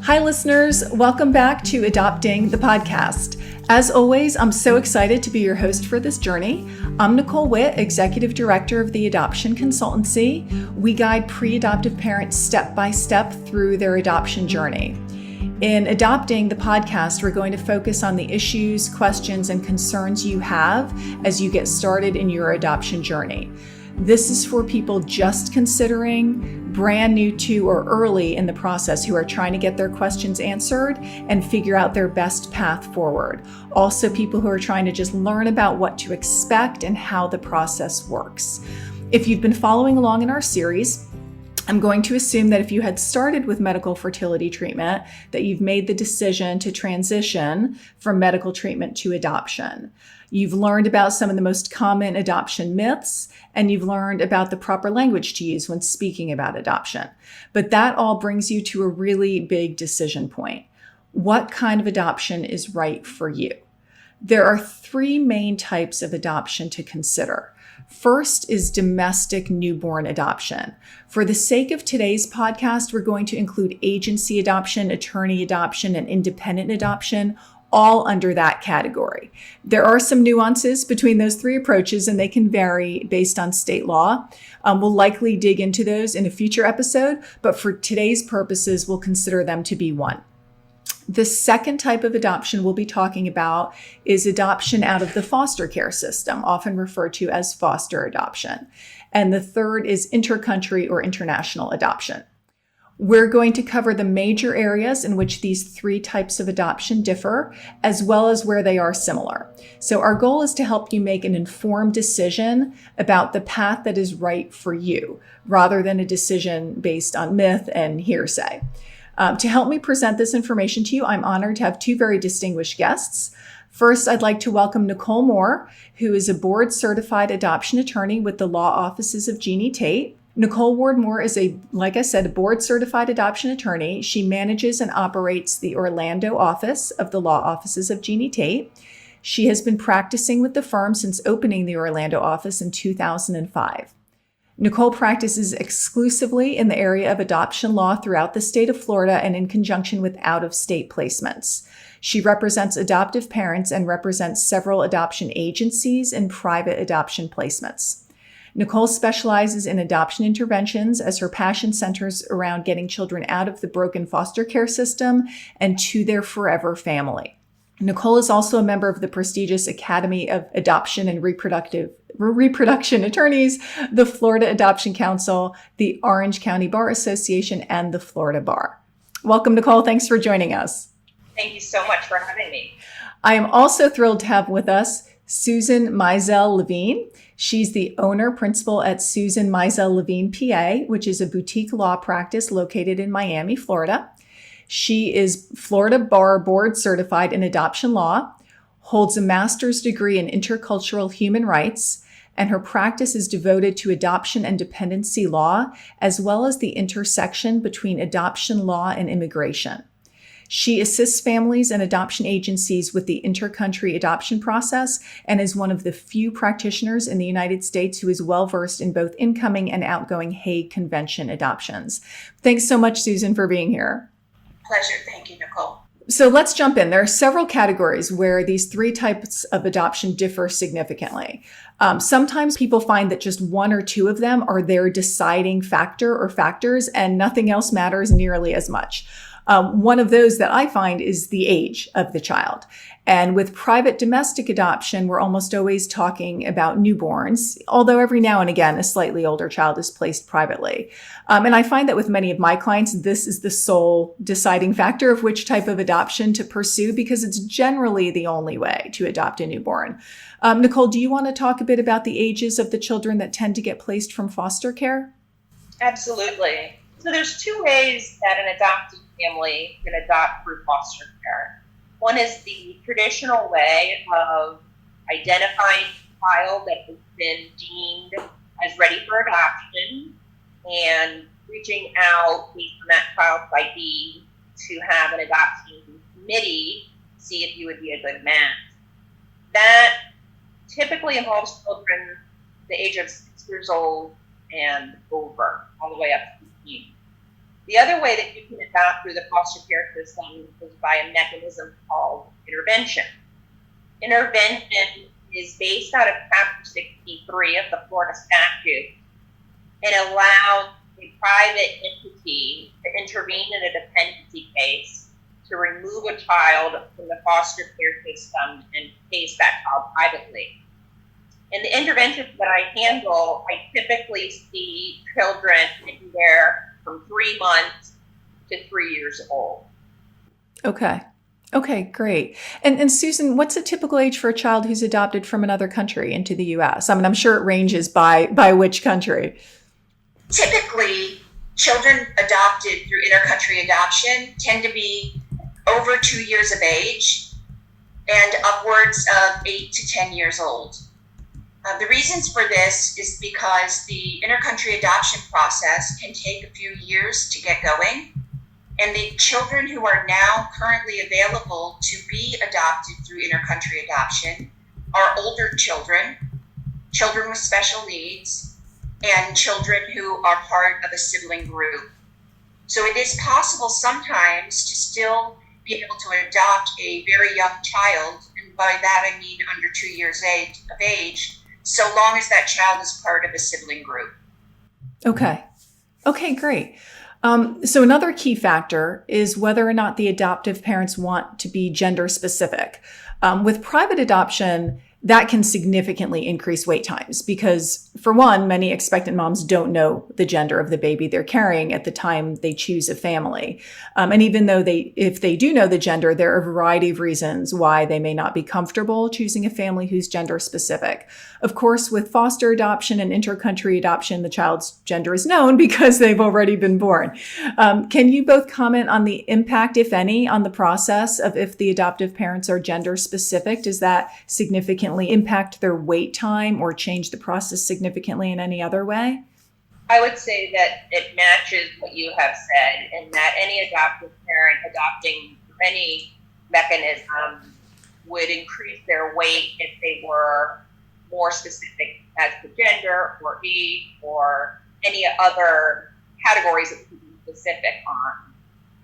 Hi, listeners. Welcome back to Adopting the Podcast. As always, I'm so excited to be your host for this journey. I'm Nicole Witt, Executive Director of the Adoption Consultancy. We guide pre-adoptive parents step by step through their adoption journey. In Adopting the Podcast, we're going to focus on the issues, questions, and concerns you have as you get started in your adoption journey. This is for people just considering, brand new to or early in the process who are trying to get their questions answered and figure out their best path forward. Also, people who are trying to just learn about what to expect and how the process works. If you've been following along in our series, I'm going to assume that if you had started with medical fertility treatment, that you've made the decision to transition from medical treatment to adoption. You've learned about some of the most common adoption myths, and you've learned about the proper language to use when speaking about adoption. But that all brings you to a really big decision point. What kind of adoption is right for you? There are three main types of adoption to consider. First is domestic newborn adoption. For the sake of today's podcast, we're going to include agency adoption, attorney adoption, and independent adoption, all under that category. There are some nuances between those three approaches, and they can vary based on state law. We'll likely dig into those in a future episode, but for today's purposes, we'll consider them to be one. The second type of adoption we'll be talking about is adoption out of the foster care system, often referred to as foster adoption. And the third is intercountry or international adoption. We're going to cover the major areas in which these three types of adoption differ, as well as where they are similar. So our goal is to help you make an informed decision about the path that is right for you, rather than a decision based on myth and hearsay. To help me present this information to you, I'm honored to have two very distinguished guests. First, I'd like to welcome Nicole Moore, who is a board-certified adoption attorney with the law offices of Jeannie Tate. Nicole Ward Moore is a board-certified adoption attorney. She manages and operates the Orlando office of the law offices of Jeannie Tate. She has been practicing with the firm since opening the Orlando office in 2005. Nicole practices exclusively in the area of adoption law throughout the state of Florida and in conjunction with out-of-state placements. She represents adoptive parents and represents several adoption agencies and private adoption placements. Nicole specializes in adoption interventions as her passion centers around getting children out of the broken foster care system and to their forever family. Nicole is also a member of the prestigious Academy of Adoption and Reproduction Attorneys, the Florida Adoption Council, the Orange County Bar Association, and the Florida Bar. Welcome, Nicole. Thanks for joining us. Thank you so much for having me. I am also thrilled to have with us Susan Mizell Levine. She's the owner principal at Susan Mizell Levine, PA, which is a boutique law practice located in Miami, Florida. She is Florida Bar Board certified in adoption law, holds a master's degree in intercultural human rights, and her practice is devoted to adoption and dependency law, as well as the intersection between adoption law and immigration. She assists families and adoption agencies with the intercountry adoption process and is one of the few practitioners in the United States who is well-versed in both incoming and outgoing Hague Convention adoptions. Thanks so much, Susan, for being here. Pleasure. Thank you, Nicole. So let's jump in. There are several categories where these three types of adoption differ significantly. Sometimes people find that just one or two of them are their deciding factor or factors, and nothing else matters nearly as much. One of those that I find is the age of the child. And with private domestic adoption, we're almost always talking about newborns, although every now and again, a slightly older child is placed privately. And I find that with many of my clients, this is the sole deciding factor of which type of adoption to pursue, because it's generally the only way to adopt a newborn. Nicole, do you want to talk a bit about the ages of the children that tend to get placed from foster care? Absolutely. So there's two ways that an adopted family can adopt through foster care. One is the traditional way of identifying a child that has been deemed as ready for adoption and reaching out based on that child's ID to have an adoption committee see if you would be a good match. That typically involves children the age of 6 years old and over, all the way up to 15. The other way that you can adopt through the foster care system is by a mechanism called intervention. Intervention is based out of Chapter 63 of the Florida statute and allows a private entity to intervene in a dependency case to remove a child from the foster care system and case that child privately. In the interventions that I handle, I typically see children anywhere from 3 months to 3 years old. Okay. Okay, great. And Susan, what's a typical age for a child who's adopted from another country into the U.S.? I mean, I'm sure it ranges by which country. Typically, children adopted through intercountry adoption tend to be over 2 years of age and upwards of 8 to 10 years old. The reasons for this is because the intercountry adoption process can take a few years to get going, and the children who are now currently available to be adopted through intercountry adoption are older children, children with special needs, and children who are part of a sibling group. So it is possible sometimes to still be able to adopt a very young child, and by that I mean under 2 years of age, so long as that child is part of a sibling group. Okay. Okay, great. So another key factor is whether or not the adoptive parents want to be gender specific. With private adoption, that can significantly increase wait times because, for one, many expectant moms don't know the gender of the baby they're carrying at the time they choose a family. And even though if they do know the gender, there are a variety of reasons why they may not be comfortable choosing a family who's gender specific. Of course, with foster adoption and intercountry adoption, the child's gender is known because they've already been born. Can you both comment on the impact, if any, on the process of if the adoptive parents are gender specific? Does that significantly impact their wait time or change the process significantly in any other way? I would say that it matches what you have said, and that any adoptive parent adopting any mechanism would increase their wait if they were more specific as to gender or age or any other categories that could be specific on.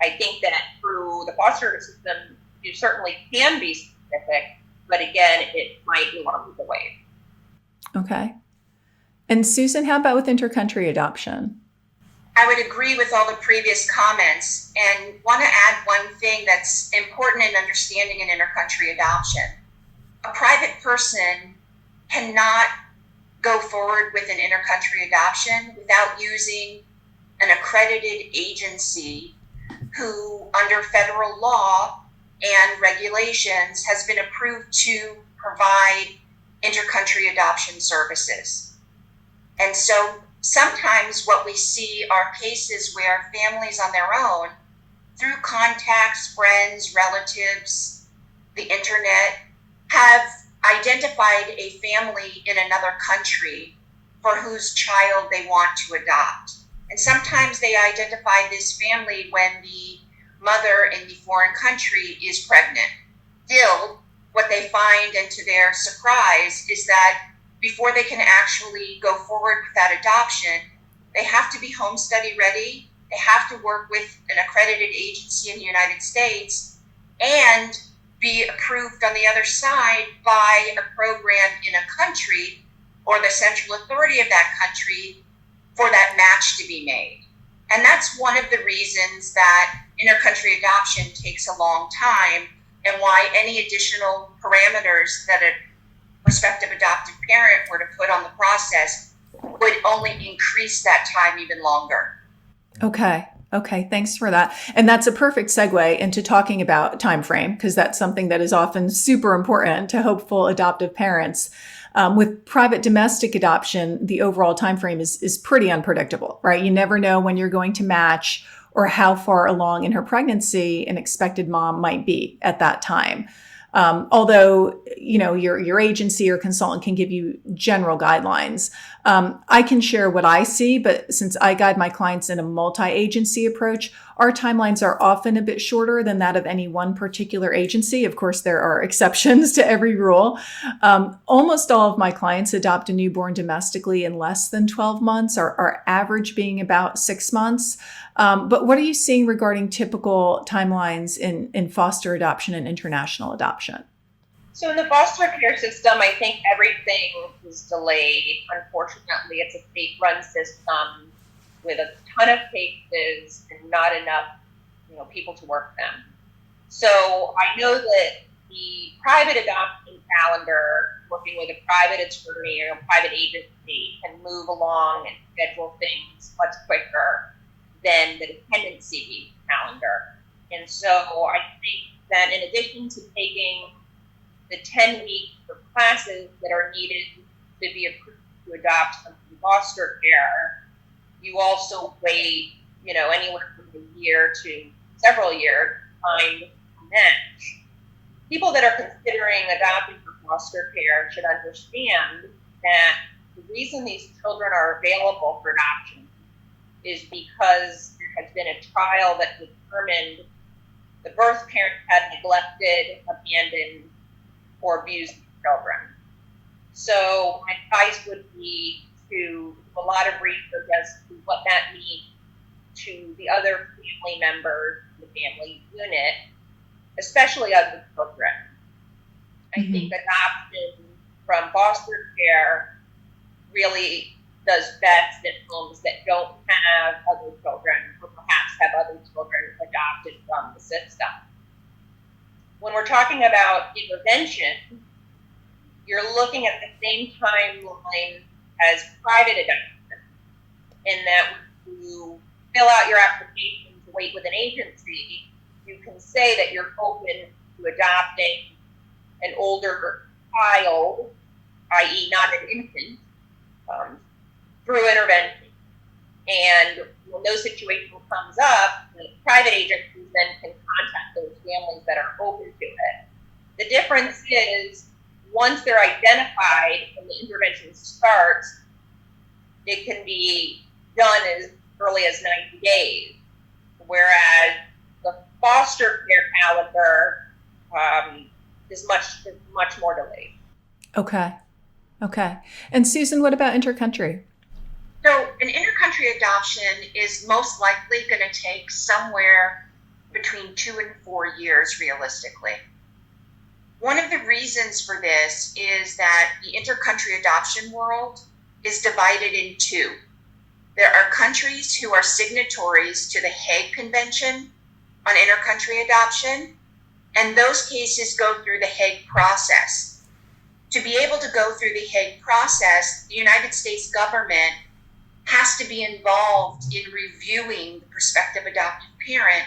I think that through the foster system, you certainly can be specific, but again, it might elongate the wait. Okay. And Susan, how about with intercountry adoption? I would agree with all the previous comments and want to add one thing that's important in understanding an intercountry adoption. A private person cannot go forward with an intercountry adoption without using an accredited agency who, under federal law and regulations, has been approved to provide intercountry adoption services. And so sometimes what we see are cases where families on their own, through contacts, friends, relatives, the internet, have identified a family in another country for whose child they want to adopt. And sometimes they identify this family when the mother in the foreign country is pregnant. Still, what they find, and to their surprise, is that before they can actually go forward with that adoption, they have to be home study ready, they have to work with an accredited agency in the United States, and be approved on the other side by a program in a country or the central authority of that country for that match to be made. And that's one of the reasons that intercountry adoption takes a long time, and why any additional parameters that a prospective adoptive parent were to put on the process would only increase that time even longer. Okay. Thanks for that. And that's a perfect segue into talking about time frame, because that's something that is often super important to hopeful adoptive parents. With private domestic adoption, the overall time frame is pretty unpredictable, right? You never know when you're going to match or how far along in her pregnancy an expected mom might be at that time. Although, your agency or consultant can give you general guidelines. I can share what I see, but since I guide my clients in a multi-agency approach, our timelines are often a bit shorter than that of any one particular agency. Of course, there are exceptions to every rule. Almost all of my clients adopt a newborn domestically in less than 12 months, our average being about 6 months. But what are you seeing regarding typical timelines in foster adoption and international adoption? So in the foster care system, I think everything is delayed. Unfortunately, it's a state-run system with a ton of cases and not enough, people to work them. So I know that the private adoption calendar, working with a private attorney or a private agency, can move along and schedule things much quicker than the dependency calendar. And so I think that in addition to taking the 10 weeks of classes that are needed to be approved to adopt from foster care, you also wait, anywhere from a year to several years to find a match. People that are considering adopting for foster care should understand that the reason these children are available for adoption is because there has been a trial that determined the birth parent had neglected, abandoned, or abused children. So my advice would be to do a lot of research as to what that means to the other family members in the family unit, especially other children. I think adoption from foster care really does best in homes that don't have other children or perhaps have other children adopted from the system. When we're talking about intervention, you're looking at the same timeline as private adoption, in that when you fill out your application to wait with an agency, you can say that you're open to adopting an older child, i.e. not an infant, through intervention. And when those situations comes up, the private agencies then can contact those families that are open to it. The difference is once they're identified and the intervention starts, it can be done as early as 90 days, whereas the foster care calendar is much more delayed. Okay. And Susan, what about intercountry? So an intercountry adoption is most likely going to take somewhere between 2 and 4 years realistically. One of the reasons for this is that the intercountry adoption world is divided in two. There are countries who are signatories to the Hague Convention on intercountry adoption, and those cases go through the Hague process. To be able to go through the Hague process, the United States government has to be involved in reviewing the prospective adoptive parent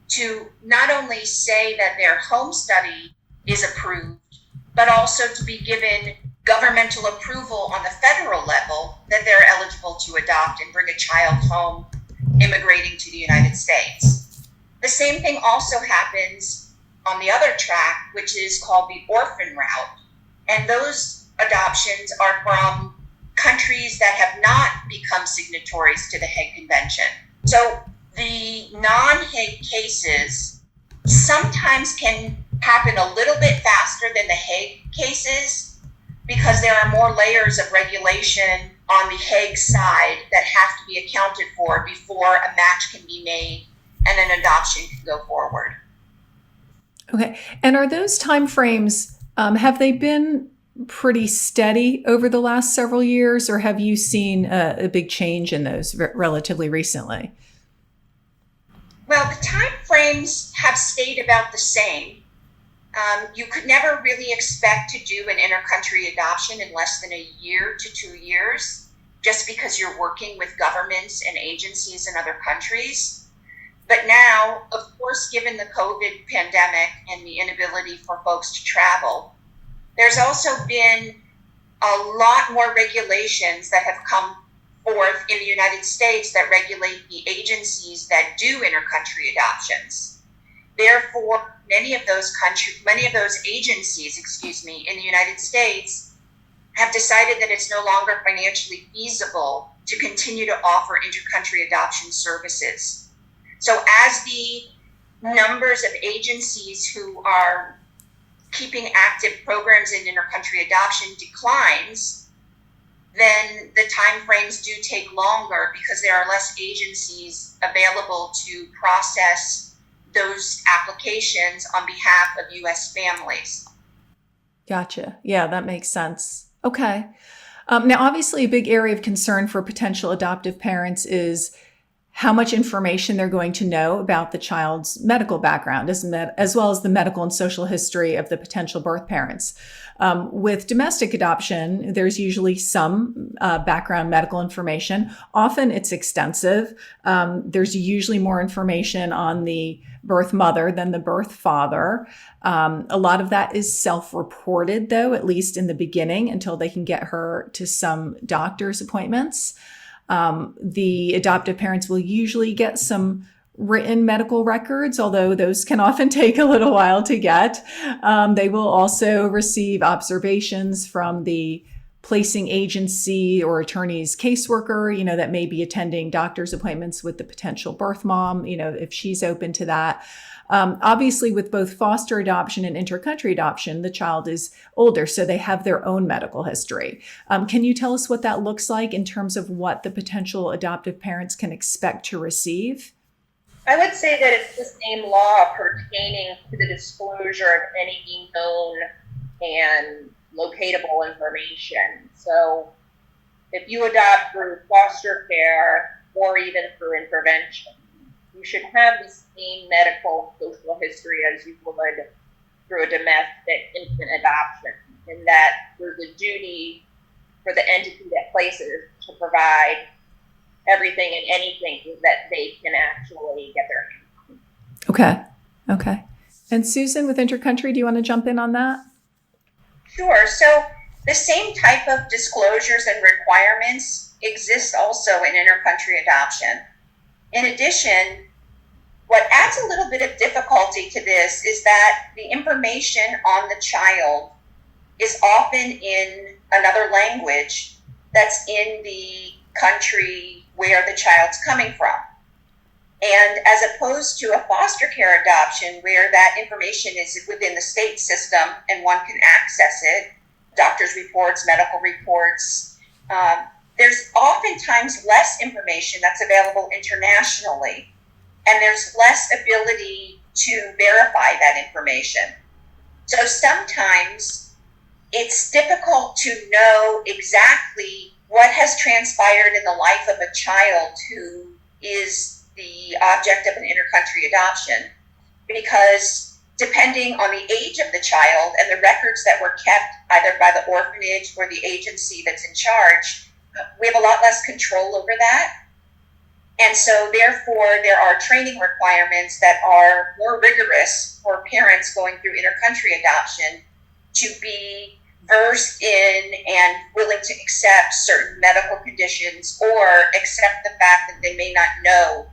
to not only say that their home study is approved, but also to be given governmental approval on the federal level that they're eligible to adopt and bring a child home immigrating to the United States. The same thing also happens on the other track, which is called the orphan route. And those adoptions are from countries that have not become signatories to the Hague Convention. So the non-Hague cases sometimes can happen a little bit faster than the Hague cases because there are more layers of regulation on the Hague side that have to be accounted for before a match can be made and an adoption can go forward. Okay. And are those timeframes, have they been pretty steady over the last several years, or have you seen a big change in those relatively recently? Well, the time frames have stayed about the same. You could never really expect to do an intercountry adoption in less than a year to 2 years, just because you're working with governments and agencies in other countries. But now, of course, given the COVID pandemic and the inability for folks to travel, there's also been a lot more regulations that have come forth in the United States that regulate the agencies that do intercountry adoptions. Therefore, many of those agencies, in the United States have decided that it's no longer financially feasible to continue to offer intercountry adoption services. So as the numbers of agencies who are keeping active programs in intercountry adoption declines, then the timeframes do take longer because there are less agencies available to process those applications on behalf of U.S. families. Gotcha. Yeah, that makes sense. Okay. Now, obviously, a big area of concern for potential adoptive parents is how much information they're going to know about the child's medical background, as well as the medical and social history of the potential birth parents. With domestic adoption, there's usually some background medical information. Often it's extensive. There's usually more information on the birth mother than the birth father. A lot of that is self-reported, though, at least in the beginning, until they can get her to some doctor's appointments. The adoptive parents will usually get some written medical records, although those can often take a little while to get. They will also receive observations from the placing agency or attorney's caseworker, that may be attending doctor's appointments with the potential birth mom, if she's open to that. Obviously, with both foster adoption and intercountry adoption, the child is older, so they have their own medical history. Can you tell us what that looks like in terms of what the potential adoptive parents can expect to receive? I would say that it's the same law pertaining to the disclosure of any known and locatable information. So if you adopt through foster care or even through intervention, you should have the same medical and social history as you would through a domestic infant adoption, in that there's a duty for the entity that places to provide everything and anything that they can actually get their hands on. Okay. And Susan, with intercountry, do you want to jump in on that? Sure. So the same type of disclosures and requirements exist also in intercountry adoption. In addition, what adds a little bit of difficulty to this is that the information on the child is often in another language that's in the country where the child's coming from. And as opposed to a foster care adoption where that information is within the state system and one can access it, doctor's reports, medical reports, there's oftentimes less information that's available internationally, and there's less ability to verify that information. So sometimes it's difficult to know exactly what has transpired in the life of a child who is the object of an intercountry adoption, because depending on the age of the child and the records that were kept either by the orphanage or the agency that's in charge, we have a lot less control over that. And so therefore there are training requirements that are more rigorous for parents going through intercountry adoption to be versed in and willing to accept certain medical conditions or accept the fact that they may not know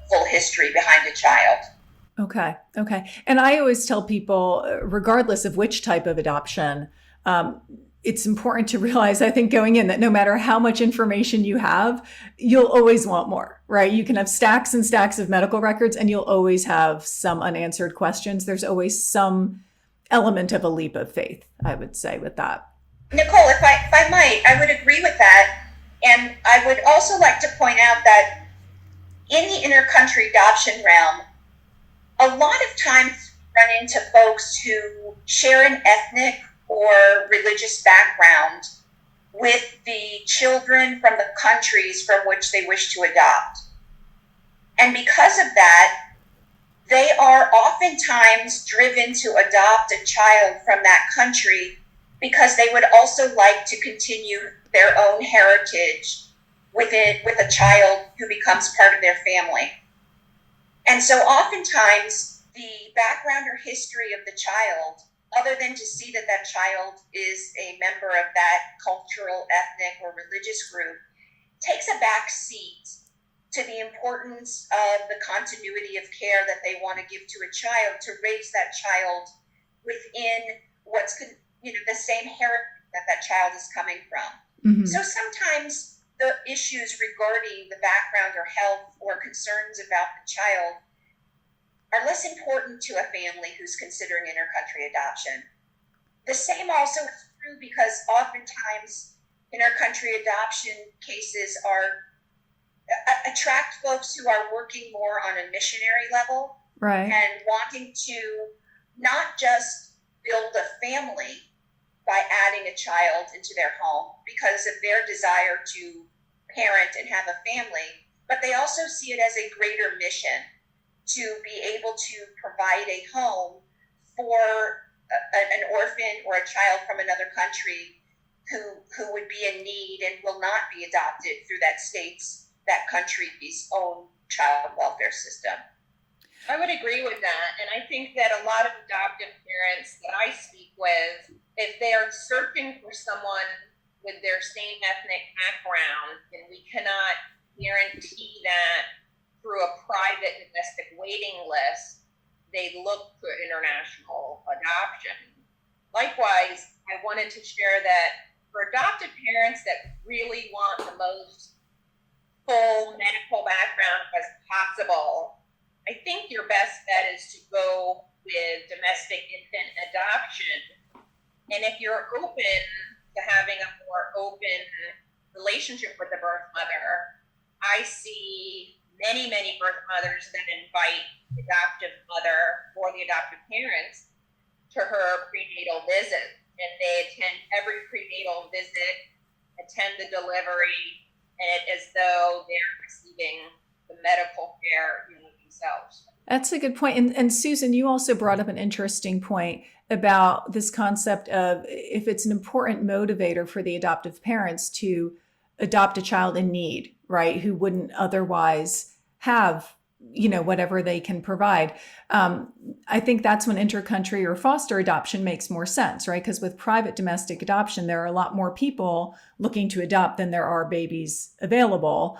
full history behind a child. Okay. And I always tell people, regardless of which type of adoption, it's important to realize, I think, going in, that no matter how much information you have, you'll always want more, right? You can have stacks and stacks of medical records and you'll always have some unanswered questions. There's always some element of a leap of faith, I would say, with that. Nicole, if I might, I would agree with that. And I would also like to point out that in the intercountry adoption realm, a lot of times we run into folks who share an ethnic or religious background with the children from the countries from which they wish to adopt. And because of that, they are oftentimes driven to adopt a child from that country because they would also like to continue their own heritage with a child who becomes part of their family. And so oftentimes the background or history of the child, other than to see that that child is a member of that cultural, ethnic, or religious group, takes a back seat to the importance of the continuity of care that they want to give to a child, to raise that child within what's the same heritage that that child is coming from. So sometimes the issues regarding the background or health or concerns about the child are less important to a family who's considering intercountry adoption. The same also is true because oftentimes intercountry adoption cases attract folks who are working more on a missionary level, right, and wanting to not just build a family by adding a child into their home because of their desire to parent and have a family, but they also see it as a greater mission to be able to provide a home for an orphan or a child from another country who would be in need and will not be adopted through that country's own child welfare system. I would agree with that. And I think that a lot of adoptive parents that I speak with, if they are searching for someone with their same ethnic background, then we cannot guarantee that through a private domestic waiting list, they look for international adoption. Likewise, I wanted to share that for adoptive parents that really want the most full medical background as possible, I think your best bet is to go with domestic infant adoption. And if you're open to having a more open relationship with the birth mother, I see many, many birth mothers that invite the adoptive mother or the adoptive parents to her prenatal visit. And they attend every prenatal visit, attend the delivery, and it as though they're receiving the medical care themselves. That's a good point. And Susan, you also brought up an interesting point about this concept of if it's an important motivator for the adoptive parents to adopt a child in need, right, who wouldn't otherwise have, whatever they can provide. I think that's when intercountry or foster adoption makes more sense, right? Because with private domestic adoption, there are a lot more people looking to adopt than there are babies available.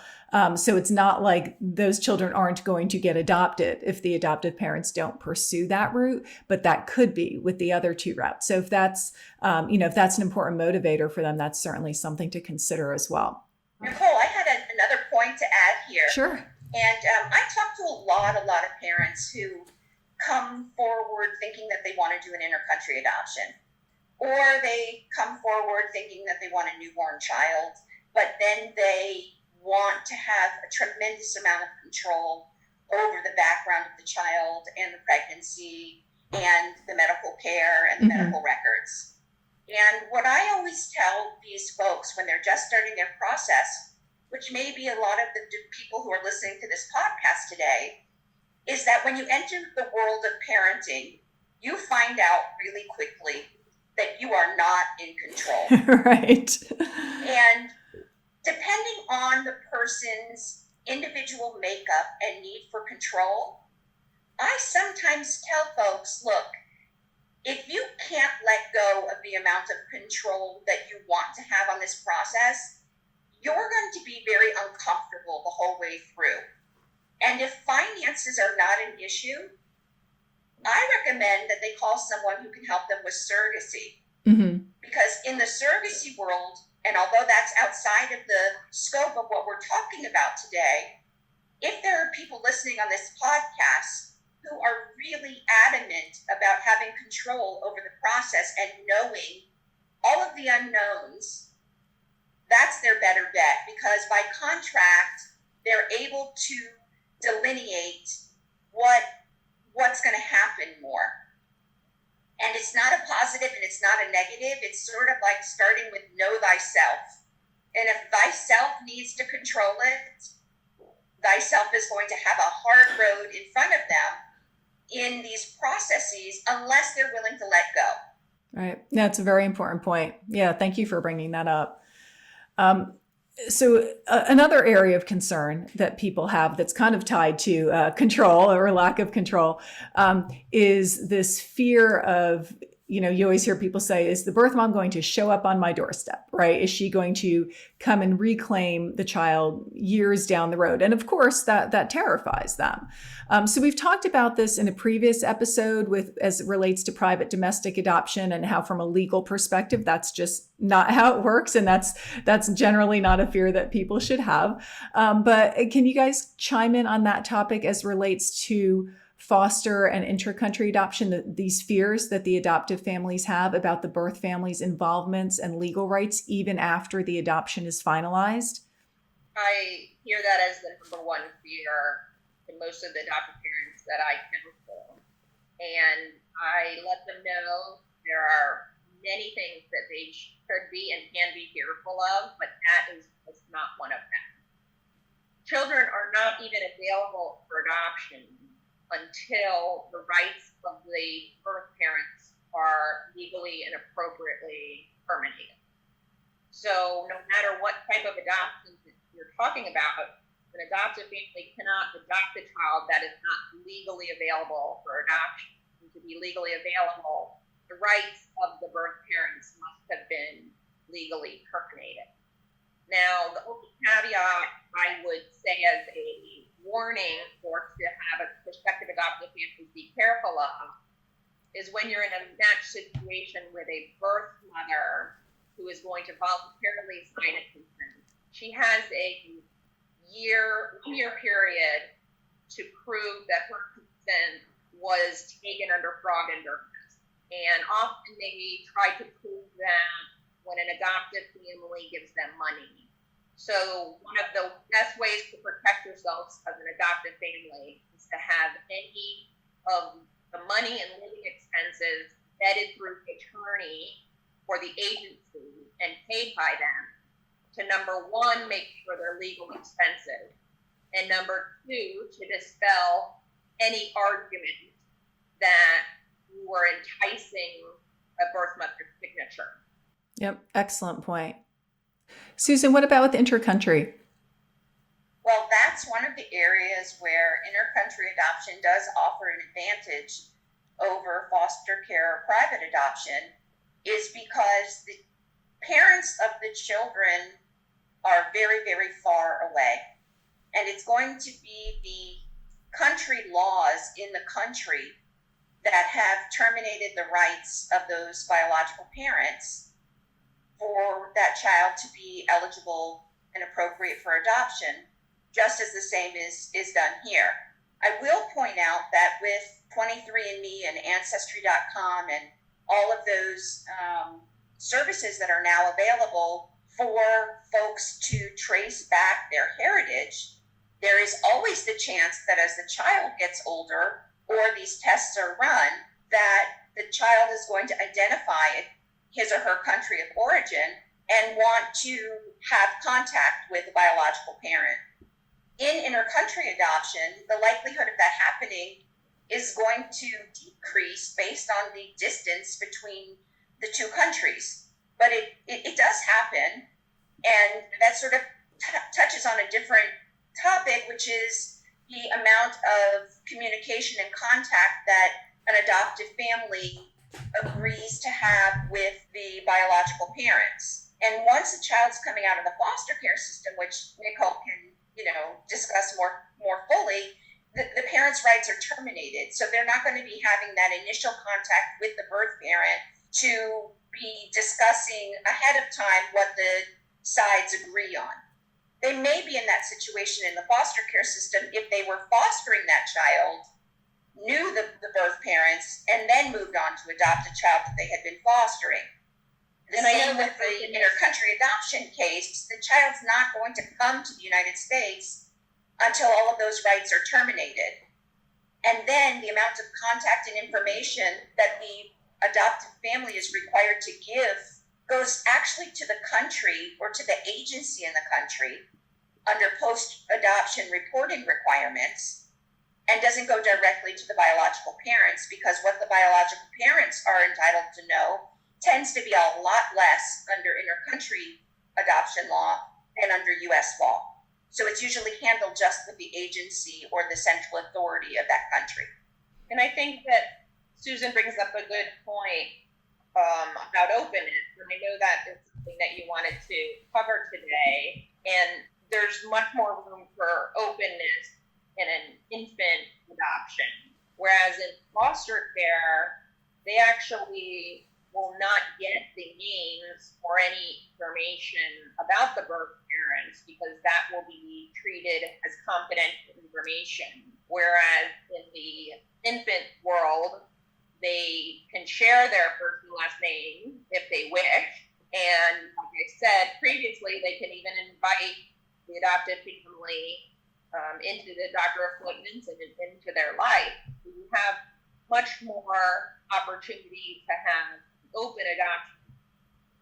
So it's not like those children aren't going to get adopted if the adoptive parents don't pursue that route, but that could be with the other two routes. So if that's, if that's an important motivator for them, that's certainly something to consider as well. Nicole, I had another point to add here. Sure. And I talk to a lot of parents who come forward thinking that they want to do an intercountry adoption, or they come forward thinking that they want a newborn child, but then they want to have a tremendous amount of control over the background of the child and the pregnancy and the medical care and the medical records. And what I always tell these folks when they're just starting their process, which may be a lot of the people who are listening to this podcast today, is that when you enter the world of parenting, you find out really quickly that you are not in control. Right. And depending on the person's individual makeup and need for control, I sometimes tell folks, look, if you can't let go of the amount of control that you want to have on this process, you're going to be very uncomfortable the whole way through. And if finances are not an issue, I recommend that they call someone who can help them with surrogacy. Because in the surrogacy world, and although that's outside of the scope of what we're talking about today, if there are people listening on this podcast who are really adamant about having control over the process and knowing all of the unknowns, that's their better bet, because by contract, they're able to delineate what's going to happen more. And it's not a positive and it's not a negative. It's sort of like starting with know thyself. And if thyself needs to control it, thyself is going to have a hard road in front of them in these processes unless they're willing to let go. Right. That's a very important point. Yeah. Thank you for bringing that up. So another area of concern that people have that's kind of tied to control or lack of control is this fear of you always hear people say, is the birth mom going to show up on my doorstep, right? Is she going to come and reclaim the child years down the road? And of course, that terrifies them. So we've talked about this in a previous episode as it relates to private domestic adoption and how from a legal perspective, that's just not how it works. And that's generally not a fear that people should have. But can you guys chime in on that topic as relates to foster and intercountry adoption, these fears that the adoptive families have about the birth family's involvements and legal rights even after the adoption is finalized? I hear that as the number one fear in most of the adoptive parents that I counsel. And I let them know there are many things that they should be and can be fearful of, but that is just not one of them. Children are not even available for adoption until the rights of the birth parents are legally and appropriately terminated. So no matter what type of adoption you're talking about, an adoptive family cannot adopt a child that is not legally available for adoption. And to be legally available, the rights of the birth parents must have been legally terminated. Now, the only caveat I would say as a warning for to have a prospective adoptive family be careful of is when you're in a match situation with a birth mother who is going to voluntarily sign a consent. She has a one-year period to prove that her consent was taken under fraud and duress. And often they try to prove that when an adoptive family gives them money. So one of the best ways to protect yourselves as an adoptive family is to have any of the money and living expenses vetted through the attorney or the agency and paid by them to, number one, make sure they're legal expenses, and number two, to dispel any argument that you were enticing a birth mother's signature. Yep, excellent point. Susan, what about with intercountry? Well, that's one of the areas where intercountry adoption does offer an advantage over foster care or private adoption, is because the parents of the children are very, very far away. And it's going to be the country laws in the country that have terminated the rights of those biological parents for that child to be eligible and appropriate for adoption, just as the same is done here. I will point out that with 23andMe and Ancestry.com and all of those services that are now available for folks to trace back their heritage, there is always the chance that as the child gets older or these tests are run, that the child is going to identify his or her country of origin and want to have contact with the biological parent. In intercountry adoption, the likelihood of that happening is going to decrease based on the distance between the two countries. But it does happen, and that sort of touches on a different topic, which is the amount of communication and contact that an adoptive family agrees to have with the biological parents. And once a child's coming out of the foster care system, which Nicole can, discuss more fully, the parents' rights are terminated. So they're not going to be having that initial contact with the birth parent to be discussing ahead of time what the sides agree on. They may be in that situation in the foster care system if they were fostering that child, knew the birth parents, and then moved on to adopt a child that they had been fostering. The same with the intercountry adoption case. The child's not going to come to the United States until all of those rights are terminated. And then the amount of contact and information that the adoptive family is required to give goes actually to the country or to the agency in the country under post-adoption reporting requirements, and doesn't go directly to the biological parents, because what the biological parents are entitled to know tends to be a lot less under intercountry adoption law than under U.S. law. So it's usually handled just with the agency or the central authority of that country. And I think that Susan brings up a good point. about openness, and I know that is something that you wanted to cover today. And there's much more room for openness in an infant adoption, whereas in foster care, they actually will not get the names or any information about the birth parents because that will be treated as confidential information. Whereas in the infant world, they can share their first and last name if they wish. And like I said previously, they can even invite the adoptive family into the doctor appointments and into their life. You have much more opportunity to have open adoption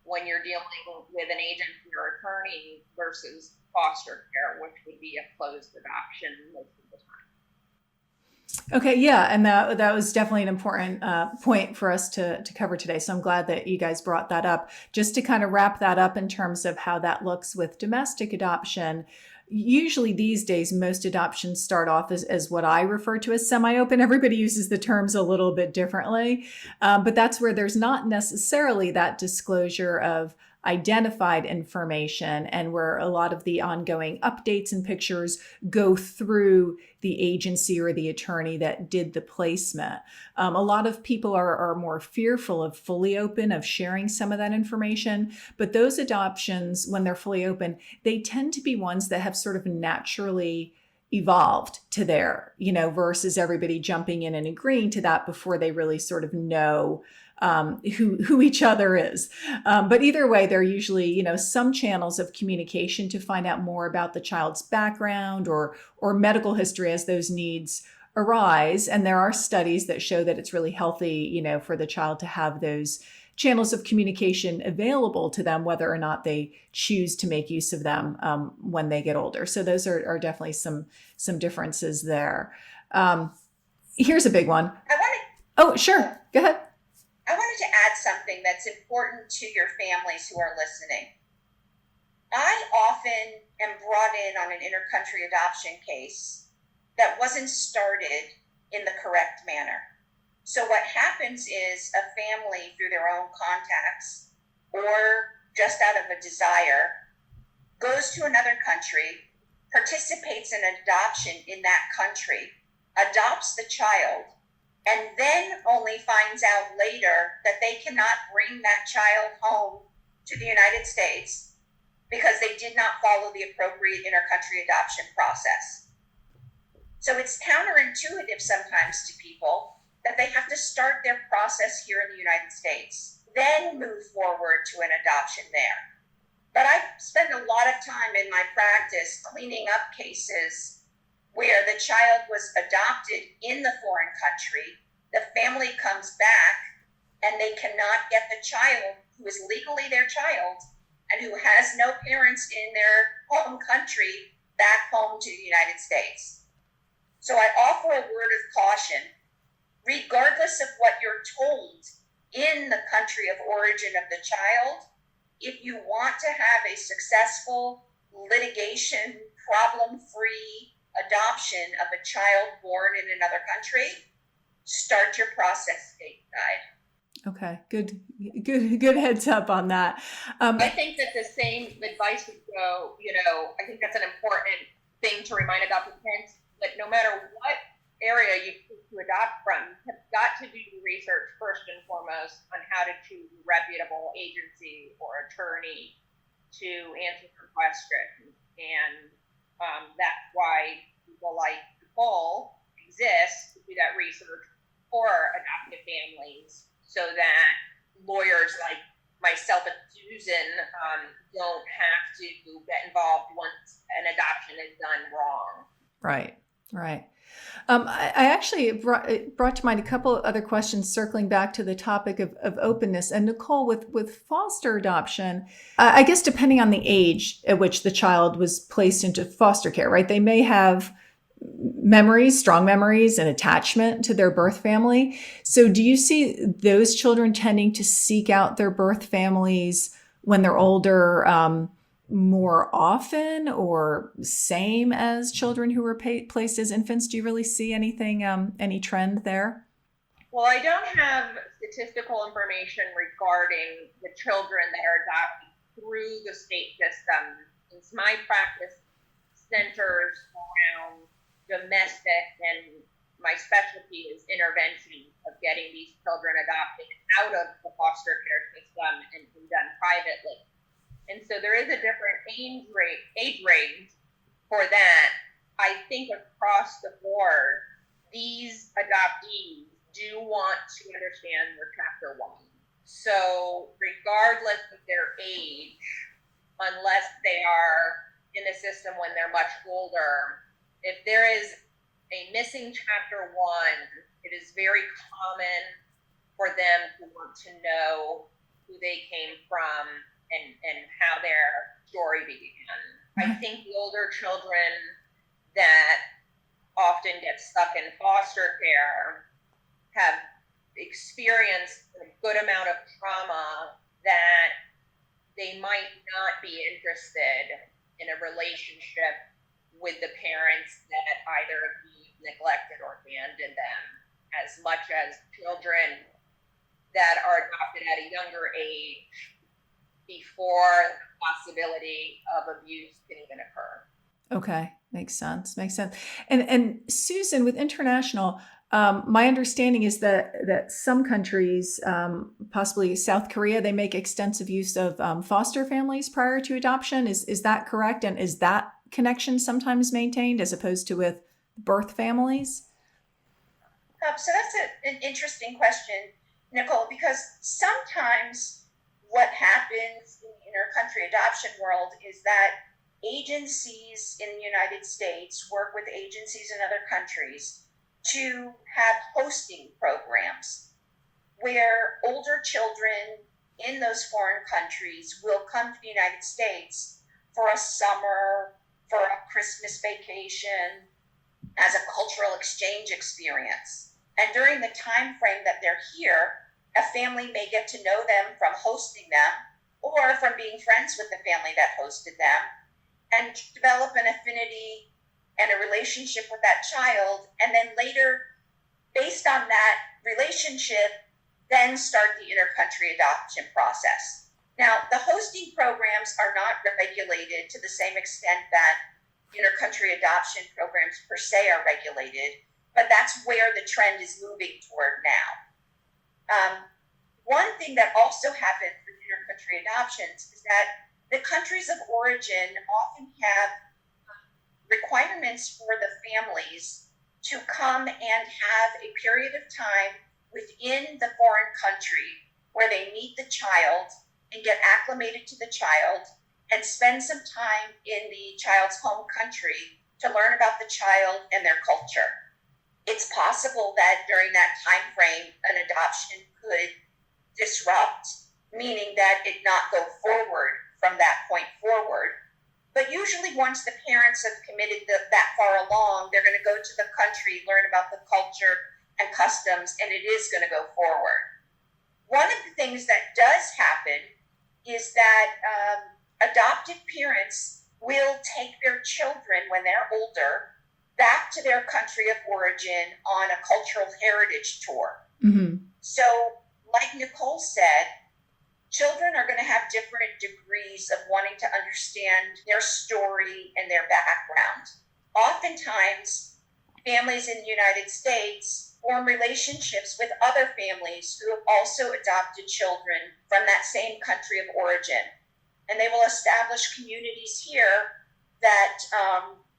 when you're dealing with an agency or attorney versus foster care, which would be a closed adoption most of the time. Okay, yeah, and that was definitely an important point for us to cover today. So I'm glad that you guys brought that up. Just to kind of wrap that up in terms of how that looks with domestic adoption. Usually these days, most adoptions start off as what I refer to as semi-open. Everybody uses the terms a little bit differently, but that's where there's not necessarily that disclosure of identified information and where a lot of the ongoing updates and pictures go through the agency or the attorney that did the placement. A lot of people are more fearful of fully open, of sharing some of that information, but those adoptions, when they're fully open, they tend to be ones that have sort of naturally evolved to there, versus everybody jumping in and agreeing to that before they really sort of know who each other is. But either way, there are usually, some channels of communication to find out more about the child's background or medical history as those needs arise. And there are studies that show that it's really healthy, for the child to have those channels of communication available to them, whether or not they choose to make use of them when they get older. So those are definitely some differences there. Here's a big one. Oh, sure. Go ahead. I wanted to add something that's important to your families who are listening. I often am brought in on an intercountry adoption case that wasn't started in the correct manner. So what happens is a family, through their own contacts or just out of a desire, goes to another country, participates in adoption in that country, adopts the child, and then only finds out later that they cannot bring that child home to the United States because they did not follow the appropriate intercountry adoption process. So it's counterintuitive sometimes to people that they have to start their process here in the United States, then move forward to an adoption there. But I spend a lot of time in my practice cleaning up cases where the child was adopted in the foreign country, the family comes back, and they cannot get the child, who is legally their child, and who has no parents in their home country, back home to the United States. So I offer a word of caution. Regardless of what you're told in the country of origin of the child, if you want to have a successful litigation, problem-free adoption of a child born in another country, start your process stateside. Okay, good heads up on that. I think that the same advice would go, I think that's an important thing to remind adoptive parents, that no matter what area you choose to adopt from, you have got to do research first and foremost on how to choose a reputable agency or attorney to answer your questions. And that's why people like Nicole exist to do that research for adoptive families, so that lawyers like myself and Susan don't have to get involved once an adoption is done wrong. Right. I actually brought to mind a couple of other questions circling back to the topic of openness. And Nicole, with foster adoption, I guess depending on the age at which the child was placed into foster care, right? They may have strong memories and attachment to their birth family. So do you see those children tending to seek out their birth families when they're older more often, or same as children who were placed as infants? Do you really see anything, any trend there? Well, I don't have statistical information regarding the children that are adopted through the state system, since my practice centers around domestic and my specialty is intervention of getting these children adopted out of the foster care system and done privately. And so there is a different age range for that. I think across the board, these adoptees do want to understand their Chapter 1. So regardless of their age, unless they are in the system when they're much older, if there is a missing Chapter 1, it is very common for them to want to know who they came from and how their story began. I think the older children that often get stuck in foster care have experienced a good amount of trauma that they might not be interested in a relationship with the parents that either neglected or abandoned them, as much as children that are adopted at a younger age before the possibility of abuse can even occur. Okay, makes sense. Makes sense. And Susan, with International, my understanding is that some countries, possibly South Korea, they make extensive use of foster families prior to adoption. Is that correct? And is that connection sometimes maintained as opposed to with birth families? So that's an interesting question, Nicole, because sometimes what happens in the intercountry adoption world is that agencies in the United States work with agencies in other countries to have hosting programs where older children in those foreign countries will come to the United States for a summer, for a Christmas vacation, as a cultural exchange experience. And during the time frame that they're here, a family may get to know them from hosting them or from being friends with the family that hosted them and develop an affinity and a relationship with that child. And then later, based on that relationship, then start the intercountry adoption process. Now, the hosting programs are not regulated to the same extent that intercountry adoption programs per se are regulated, but that's where the trend is moving toward now. One thing that also happens with intercountry adoptions is that the countries of origin often have requirements for the families to come and have a period of time within the foreign country where they meet the child and get acclimated to the child and spend some time in the child's home country to learn about the child and their culture. It's possible that during that time frame, an adoption could disrupt, meaning that it not go forward from that point forward. But usually once the parents have committed that far along, they're going to go to the country, learn about the culture and customs, and it is going to go forward. One of the things that does happen is that adoptive parents will take their children when they're older back to their country of origin on a cultural heritage tour. Mm-hmm. So, like Nicole said, children are going to have different degrees of wanting to understand their story and their background. Oftentimes, families in the United States form relationships with other families who have also adopted children from that same country of origin. And they will establish communities here that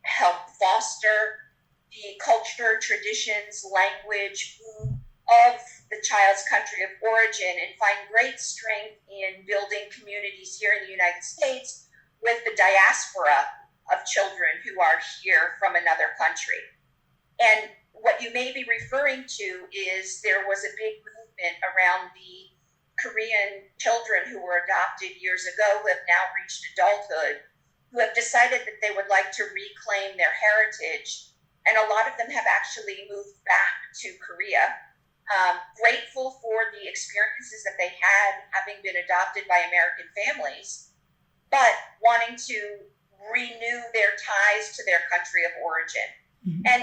help foster the culture, traditions, language, food of the child's country of origin, and find great strength in building communities here in the United States with the diaspora of children who are here from another country. And what you may be referring to is there was a big movement around the Korean children who were adopted years ago who have now reached adulthood, who have decided that they would like to reclaim their heritage. And a lot of them have actually moved back to Korea, grateful for the experiences that they had having been adopted by American families, but wanting to renew their ties to their country of origin. Mm-hmm. And,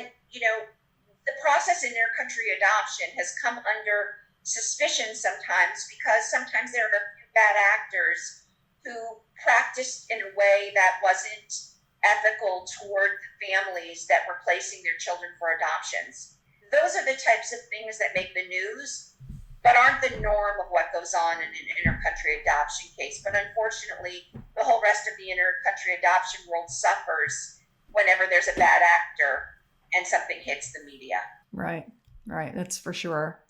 the process in inter-country adoption has come under suspicion sometimes because sometimes there are a few bad actors who practiced in a way that wasn't ethical toward the families that were placing their children for adoptions. Those are the types of things that make the news, but aren't the norm of what goes on in an inter-country adoption case. But unfortunately, the whole rest of the inter-country adoption world suffers whenever there's a bad actor and something hits the media. Right. That's for sure.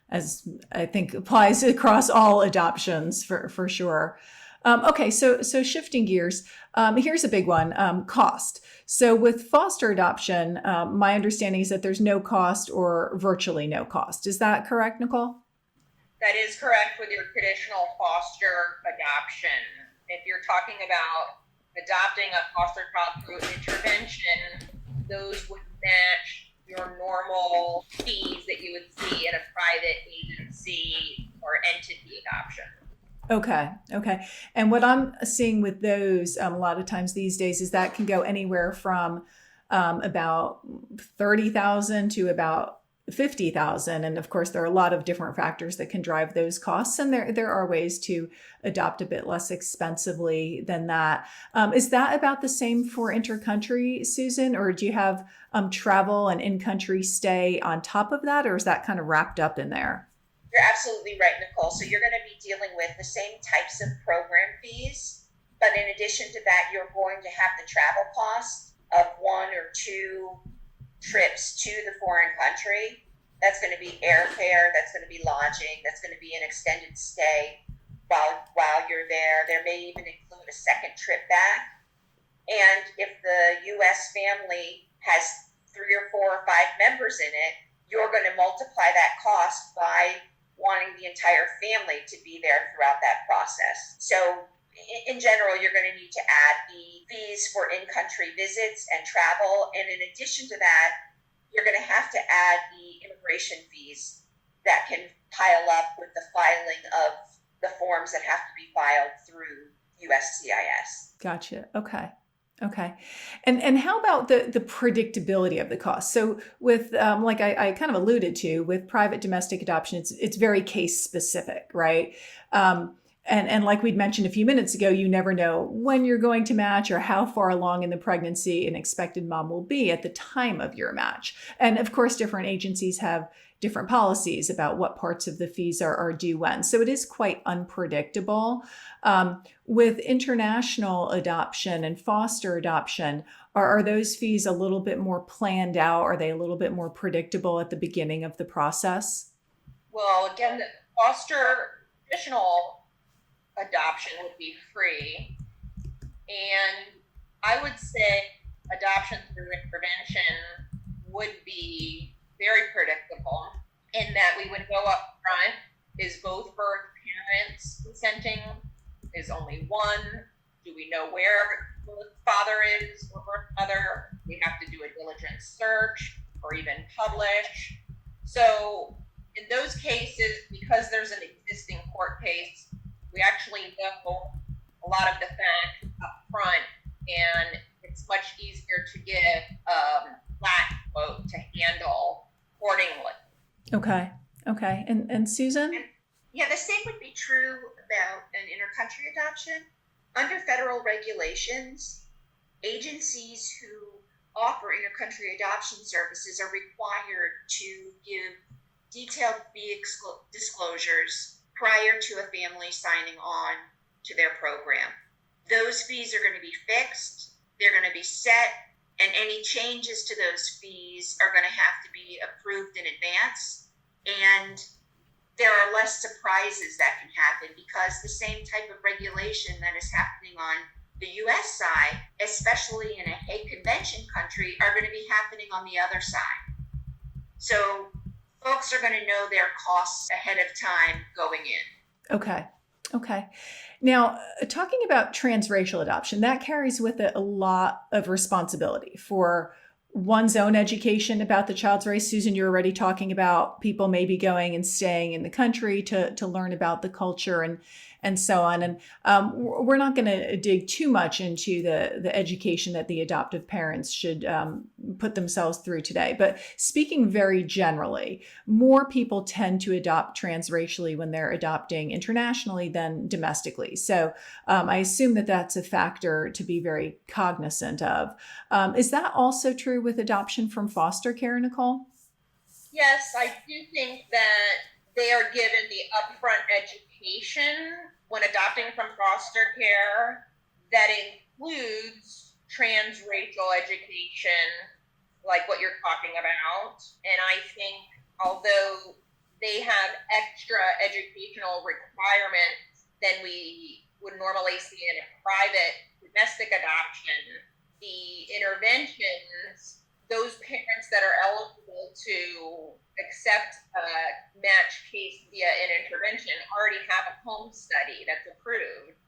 As I think applies across all adoptions for sure. Okay, so shifting gears, here's a big one, cost. So with foster adoption, my understanding is that there's no cost or virtually no cost. Is that correct, Nicole? That is correct with your traditional foster adoption. If you're talking about adopting a foster child through intervention, those would match your normal fees that you would see in a private agency or entity adoption. Okay. And what I'm seeing with those a lot of times these days is that can go anywhere from about 30,000 to about 50,000. And of course, there are a lot of different factors that can drive those costs. And there are ways to adopt a bit less expensively than that. Is that about the same for intercountry, Susan? Or do you have travel and in-country stay on top of that? Or is that kind of wrapped up in there? You're absolutely right, Nicole. So you're going to be dealing with the same types of program fees, but in addition to that, you're going to have the travel cost of 1 or 2 trips to the foreign country. That's going to be airfare, that's going to be lodging, that's going to be an extended stay while you're there. There may even include a second trip back. And if the U.S. family has 3 or 4 or 5 members in it, you're going to multiply that cost by wanting the entire family to be there throughout that process. So in general, you're going to need to add the fees for in-country visits and travel. And in addition to that, you're going to have to add the immigration fees that can pile up with the filing of the forms that have to be filed through USCIS. Gotcha. Okay. And how about the predictability of the cost? So with, like I kind of alluded to, with private domestic adoption, it's very case specific, right? And like we'd mentioned a few minutes ago, you never know when you're going to match or how far along in the pregnancy an expected mom will be at the time of your match. And of course, different agencies have different policies about what parts of the fees are due when. So it is quite unpredictable. With international adoption and foster adoption, are those fees a little bit more planned out? Are they a little bit more predictable at the beginning of the process? Well, again, the foster traditional adoption would be free. And I would say adoption through intervention would be very predictable in that we would go up front. Is both birth parents consenting? Is only one? Do we know where the father is or birth mother? We have to do a diligent search or even publish. So in those cases, because there's an existing court case, we actually know a lot of the facts up front, and it's much easier to get a flat quote to handle accordingly. Okay. And Susan? Yeah, the same would be true about an intercountry adoption. Under federal regulations, agencies who offer intercountry adoption services are required to give detailed fee disclosures prior to a family signing on to their program. Those fees are going to be fixed, they're going to be set, and any changes to those fees are going to have to be approved in advance. And there are less surprises that can happen because the same type of regulation that is happening on the U.S. side, especially in a Hague Convention country, are going to be happening on the other side. So folks are going to know their costs ahead of time going in. Okay. Now, talking about transracial adoption, that carries with it a lot of responsibility for one's own education about the child's race. Susan, you're already talking about people maybe going and staying in the country to learn about the culture and so on. And we're not going to dig too much into the education that the adoptive parents should put themselves through today. But speaking very generally, more people tend to adopt transracially when they're adopting internationally than domestically. So I assume that that's a factor to be very cognizant of. Is that also true with adoption from foster care, Nicole? Yes, I do think that they are given the upfront education when adopting from foster care that includes transracial education, like what you're talking about. And I think although they have extra educational requirements than we would normally see in a private domestic adoption, the interventions, those parents that are eligible to accept a match case via an intervention already have a home study that's approved.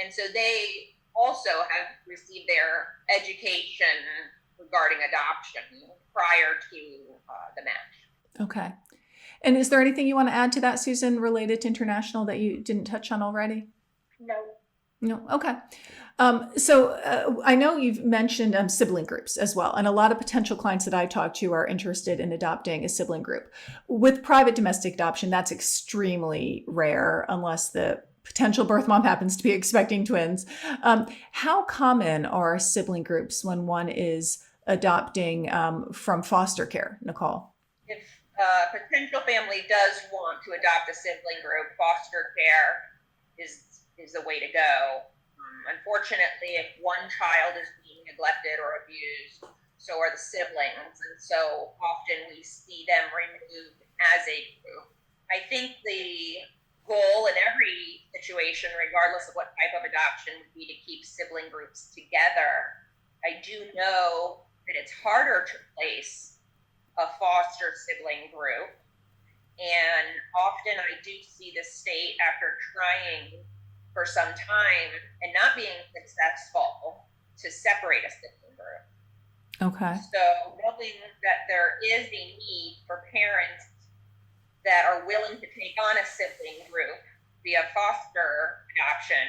And so they also have received their education regarding adoption prior to the match. Okay. And is there anything you want to add to that, Susan, related to international that you didn't touch on already? No. No. Okay. So I know you've mentioned sibling groups as well. And a lot of potential clients that I talk to are interested in adopting a sibling group. With private domestic adoption, that's extremely rare unless the potential birth mom happens to be expecting twins. How common are sibling groups when one is adopting from foster care, Nicole? If a potential family does want to adopt a sibling group, foster care is the way to go. Unfortunately, if one child is being neglected or abused, so are the siblings, and so often we see them removed as a group. I think the goal in every situation, regardless of what type of adoption, would be to keep sibling groups together. I do know that it's harder to place a foster sibling group, and often I do see the state, after trying for some time and not being successful, to separate a sibling group. Okay. So knowing that there is a need for parents that are willing to take on a sibling group via foster adoption,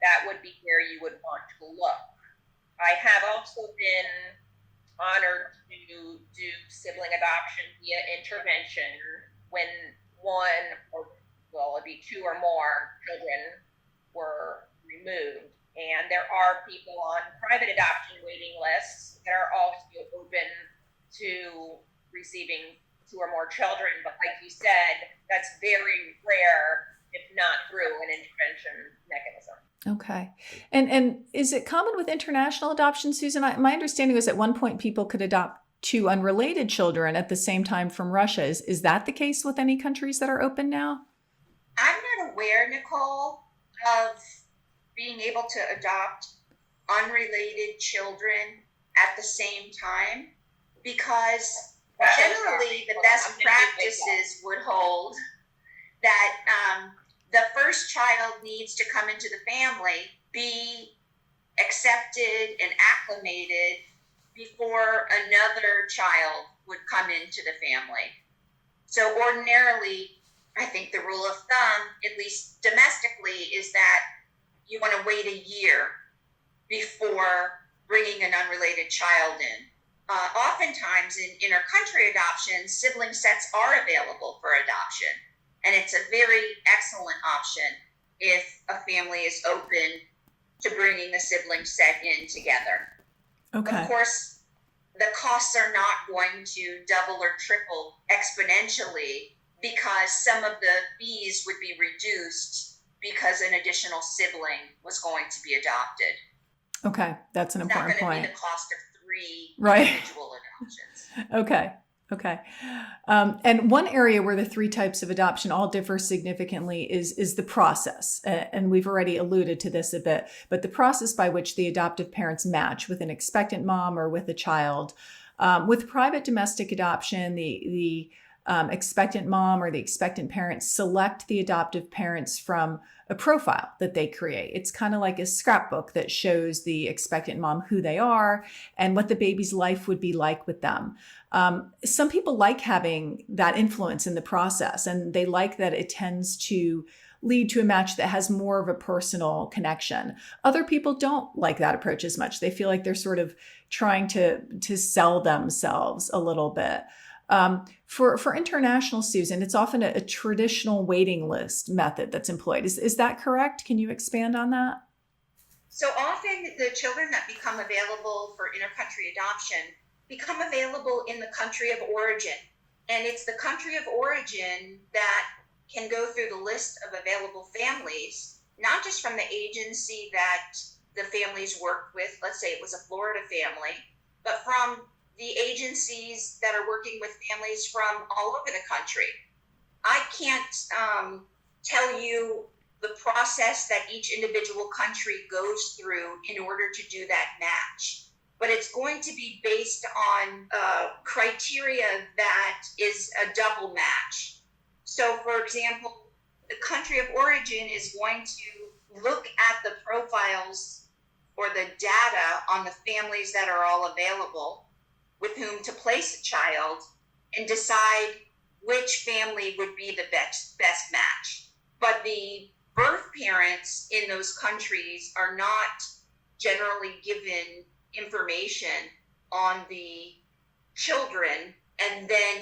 that would be where you would want to look. I have also been honored to do sibling adoption via intervention when one, or well, it'd be two or more children were removed. And there are people on private adoption waiting lists that are also open to receiving two or more children. But like you said, that's very rare, if not through an intervention mechanism. Okay. And is it common with international adoption, Susan? My understanding was at one point people could adopt two unrelated children at the same time from Russia. Is that the case with any countries that are open now? I'm not aware, Nicole, of being able to adopt unrelated children at the same time, because generally the best practices would hold that the first child needs to come into the family, be accepted and acclimated before another child would come into the family. So ordinarily, I think the rule of thumb, at least domestically, is that you want to wait a year before bringing an unrelated child in. Oftentimes in inter-country adoption, sibling sets are available for adoption, and it's a very excellent option if a family is open to bringing the sibling set in together. Okay. Of course, the costs are not going to double or triple exponentially, because some of the fees would be reduced because an additional sibling was going to be adopted. Okay, that's an important point. It's not going to be the cost of three Right. individual adoptions. Okay. And one area where the three types of adoption all differ significantly is the process. And we've already alluded to this a bit, but the process by which the adoptive parents match with an expectant mom or with a child. With private domestic adoption, the expectant mom or the expectant parent select the adoptive parents from a profile that they create. It's kind of like a scrapbook that shows the expectant mom who they are and what the baby's life would be like with them. Some people like having that influence in the process, and they like that it tends to lead to a match that has more of a personal connection. Other people don't like that approach as much. They feel like they're sort of trying to sell themselves a little bit. For international, Susan, it's often a traditional waiting list method that's employed. Is that correct? Can you expand on that? So often the children that become available for intercountry adoption become available in the country of origin. And it's the country of origin that can go through the list of available families, not just from the agency that the families worked with, let's say it was a Florida family, but from the agencies that are working with families from all over the country. I can't tell you the process that each individual country goes through in order to do that match, but it's going to be based on criteria that is a double match. So, for example, the country of origin is going to look at the profiles or the data on the families that are all available with whom to place a child and decide which family would be the best match. But the birth parents in those countries are not generally given information on the children and then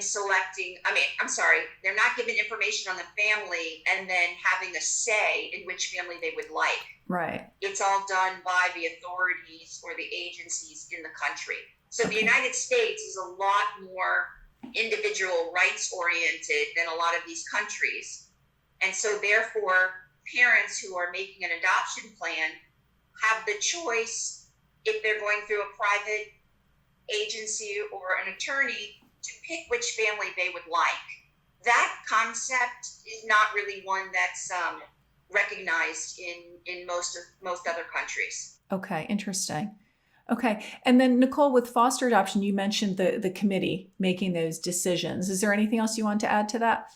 they're not given information on the family and then having a say in which family they would like. Right. It's all done by the authorities or the agencies in the country. So the United States is a lot more individual rights oriented than a lot of these countries. And so therefore, parents who are making an adoption plan have the choice, if they're going through a private agency or an attorney, to pick which family they would like. That concept is not really one that's recognized in most other countries. Okay, interesting. Okay, and then Nicole, with foster adoption, you mentioned the committee making those decisions. Is there anything else you want to add to that?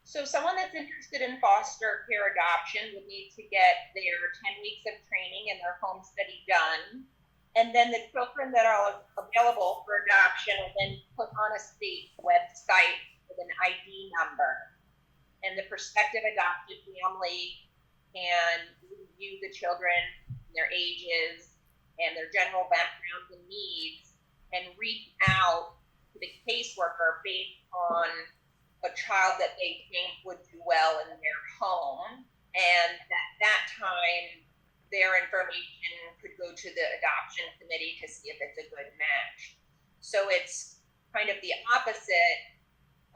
So someone that's interested in foster care adoption would need to get their 10 weeks of training and their home study done. And then the children that are available for adoption are then put on a state website with an ID number. And the prospective adopted family can review the children, their ages, and their general backgrounds and needs, and reach out to the caseworker based on a child that they think would do well in their home. And at that time, their information could go to the adoption committee to see if it's a good match. So it's kind of the opposite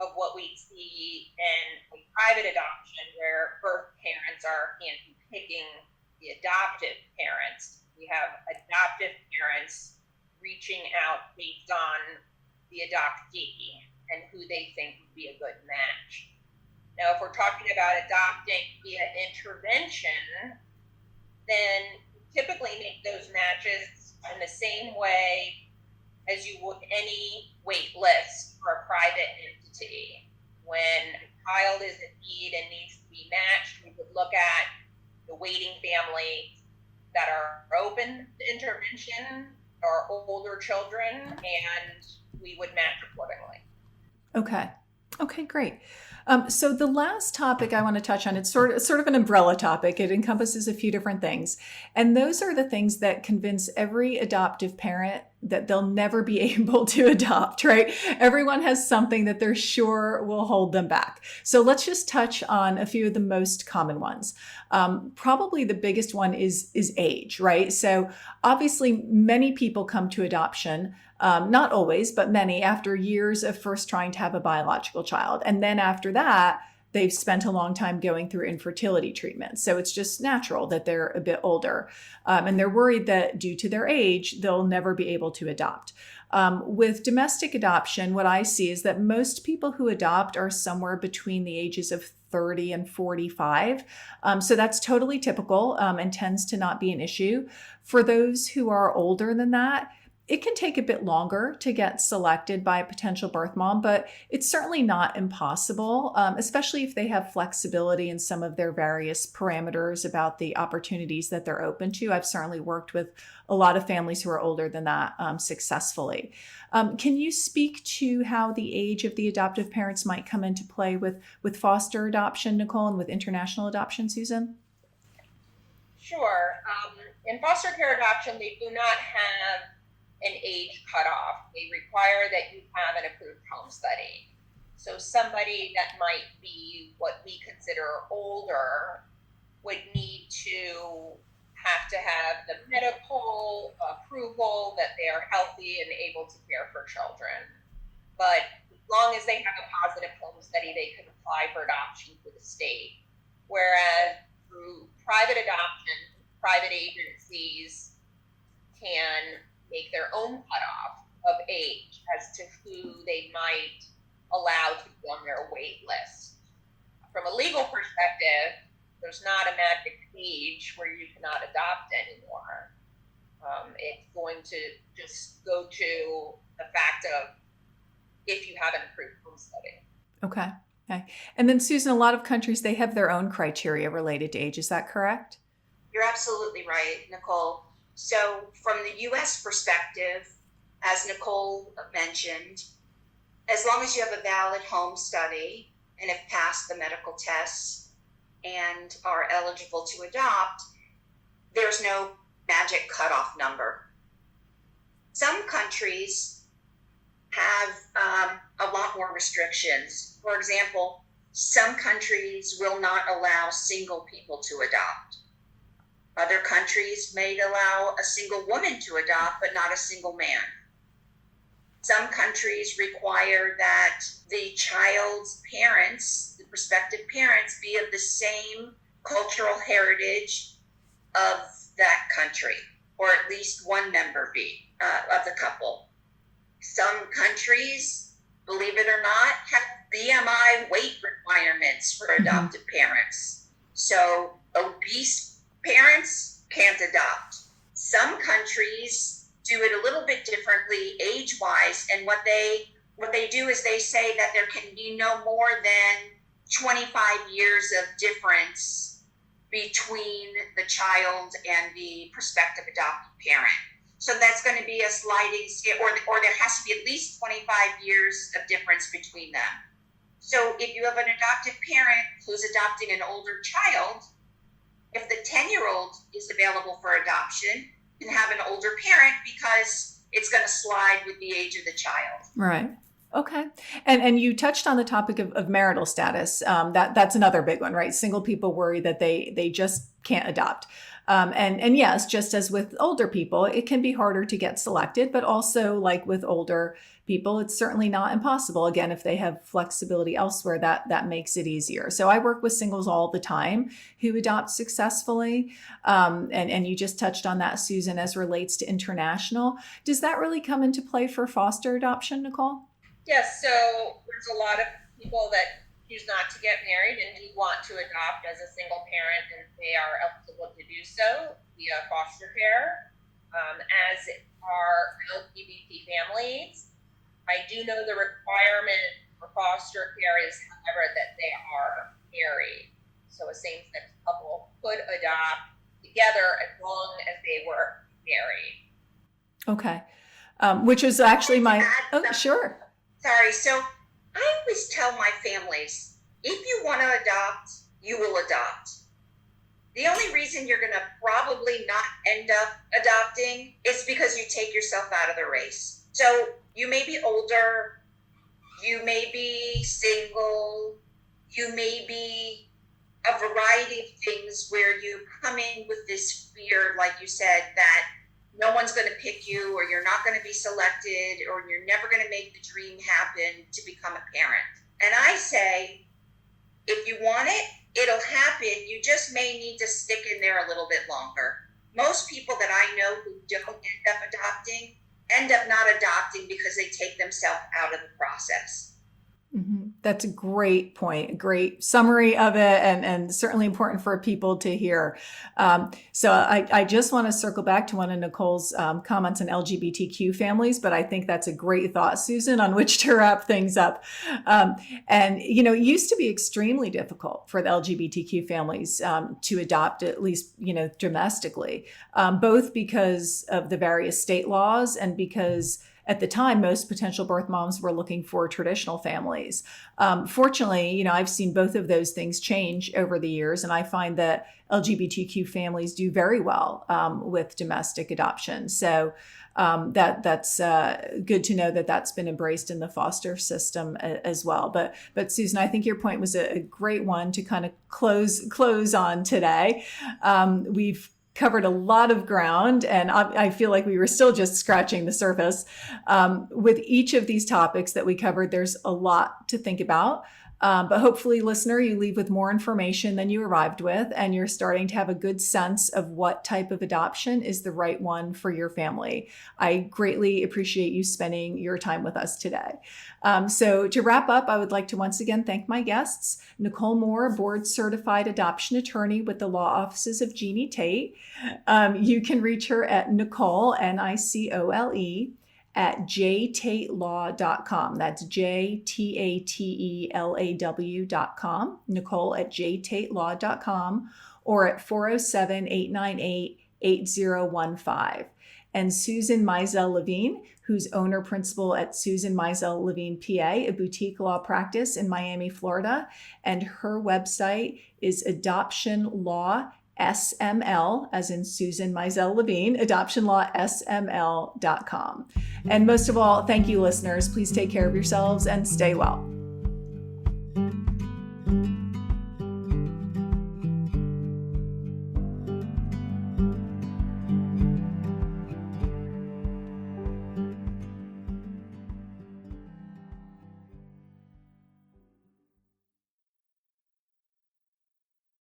of what we see in a private adoption, where birth parents are handpicking the adoptive parents. We have adoptive parents reaching out based on the adoptee and who they think would be a good match. Now, if we're talking about adopting via intervention, then typically make those matches in the same way as you would any wait list for a private entity. When a child is in need and needs to be matched, we would look at the waiting families that are open to intervention or older children, and we would match accordingly. Okay, great. So the last topic I want to touch on, it's sort of an umbrella topic. It encompasses a few different things. And those are the things that convince every adoptive parent that they'll never be able to adopt, right? Everyone has something that they're sure will hold them back. So let's just touch on a few of the most common ones. Probably the biggest one is age, right? So obviously many people come to adoption, not always, but many, after years of first trying to have a biological child. And then after that, they've spent a long time going through infertility treatment. So it's just natural that they're a bit older. And they're worried that due to their age, they'll never be able to adopt. With domestic adoption, what I see is that most people who adopt are somewhere between the ages of 30 and 45. So that's totally typical and tends to not be an issue. For those who are older than that, It can take a bit longer to get selected by a potential birth mom, but it's certainly not impossible, especially if they have flexibility in some of their various parameters about the opportunities that they're open to. I've certainly worked with a lot of families who are older than that successfully. Can you speak to how the age of the adoptive parents might come into play with foster adoption, Nicole, and with international adoption, Susan? Sure. In foster care adoption, they do not have an age cutoff. They require that you have an approved home study. So somebody that might be what we consider older would need to have the medical approval that they are healthy and able to care for children. But as long as they have a positive home study, they can apply for adoption through the state. Whereas through private adoption, private agencies can make their own cutoff of age as to who they might allow to be on their wait list. From a legal perspective, there's not a magic age where you cannot adopt anymore. It's going to just go to the fact of if you have an approved home study. Okay. And then, Susan, a lot of countries, they have their own criteria related to age. Is that correct? You're absolutely right, Nicole. So from the U.S. perspective, as Nicole mentioned, as long as you have a valid home study and have passed the medical tests and are eligible to adopt, there's no magic cutoff number. Some countries have a lot more restrictions. For example, some countries will not allow single people to adopt. Other countries may allow a single woman to adopt, but not a single man. Some countries require that the child's parents, the prospective parents, be of the same cultural heritage of that country, or at least one member be of the couple. Some countries, believe it or not, have BMI weight requirements for adoptive parents. So obese parents can't adopt. Some countries do it a little bit differently age-wise, and what they do is they say that there can be no more than 25 years of difference between the child and the prospective adoptive parent. So that's going to be a sliding scale, or there has to be at least 25 years of difference between them. So if you have an adoptive parent who's adopting an older child, if the 10-year-old is available for adoption, you can have an older parent because it's going to slide with the age of the child. Right. Okay. And you touched on the topic of marital status. That's another big one, right? Single people worry that they just can't adopt. And yes, just as with older people, it can be harder to get selected, but also like with older people, it's certainly not impossible. Again, if they have flexibility elsewhere, that makes it easier. So I work with singles all the time who adopt successfully. And you just touched on that, Susan, as relates to international. Does that really come into play for foster adoption, Nicole? Yes, so there's a lot of people that choose not to get married and do want to adopt as a single parent, and they are eligible to do so via foster care, as are LGBT families. I do know the requirement for foster care is, however, that they are married. So a same-sex couple could adopt together as long as they were married. Okay. Which is actually sure. Sorry. So I always tell my families, if you want to adopt, you will adopt. The only reason you're going to probably not end up adopting is because you take yourself out of the race. So you may be older, you may be single, you may be a variety of things where you come in with this fear, like you said, that no one's going to pick you, or you're not going to be selected, or you're never going to make the dream happen to become a parent. And I say, if you want it, it'll happen. You just may need to stick in there a little bit longer. Most people that I know who don't end up adopting end up not adopting because they take themselves out of the process. Mm-hmm. That's a great point, a great summary of it, and certainly important for people to hear. So I just want to circle back to one of Nicole's comments on LGBTQ families, but I think that's a great thought, Susan, on which to wrap things up. And, it used to be extremely difficult for the LGBTQ families to adopt, at least, domestically, both because of the various state laws and because at the time, most potential birth moms were looking for traditional families. Fortunately, I've seen both of those things change over the years, and I find that LGBTQ families do very well with domestic adoption. So that's good to know that that's been embraced in the foster system as well. But Susan, I think your point was a great one to kind of close on today. We've covered a lot of ground, and I feel like we were still just scratching the surface. With each of these topics that we covered, there's a lot to think about. But hopefully, listener, you leave with more information than you arrived with, and you're starting to have a good sense of what type of adoption is the right one for your family. I greatly appreciate you spending your time with us today. So to wrap up, I would like to once again thank my guests, Nicole Moore, board certified adoption attorney with the law offices of Jeannie Tate. You can reach her at Nicole, Nicole, at jtatelaw.com. That's jtatelaw.com. Nicole at jtatelaw.com, or at 407-898-8015. And Susan Mizell Levine, who's owner principal at Susan Mizell Levine, PA, a boutique law practice in Miami, Florida. And her website is Adoption Law SML, as in Susan Mizell Levine, adoptionlawsml.com. And most of all, thank you, listeners. Please take care of yourselves and stay well.